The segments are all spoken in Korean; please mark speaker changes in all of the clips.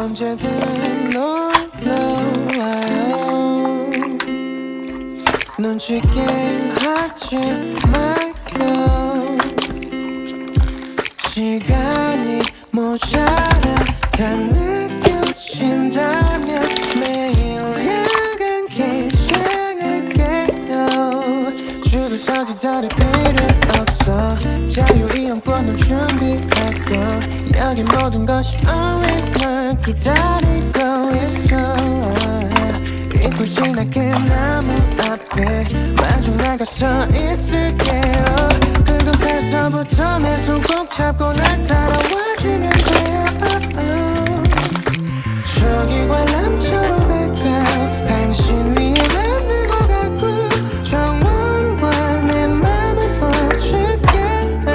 Speaker 1: 언제든 놀러와요. 눈치 게임 하지 말고 시간이 모자라 다 느껴진다면 매일 야간 기장할게요. 줄을 기다릴 필요 없어. 자유이용권은 준비했고 여기 모든 것이 always 널 기다리고 있어. 입구 지나 그 나무 앞에 마중 나가서 있을게요. 그곳에서부터 내 손 꼭 잡고 날 따라와주면 돼요. 저기 관람차로 갈까요? 당신 위에 만든 것 같고 정원과 내 맘을 보여줄게요.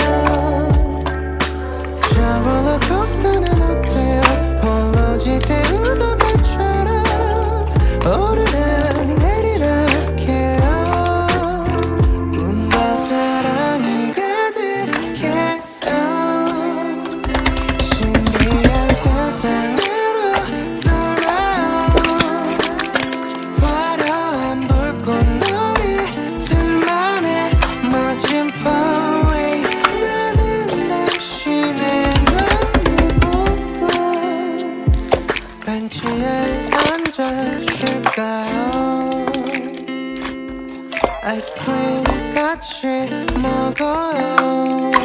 Speaker 1: 저 롤러코스터는 어때요? 홀로 지새우던 밤처럼 오르락 내리락 해요. 꿈과 사랑이 가득해요. 신비한 세상으로 떠나요. 화려한 불꽃놀이들만의 멋진 parade. 나는 당신의 눈을 보고 벤치에 앉아 쉴까요? 아이스크림 같이 먹어요.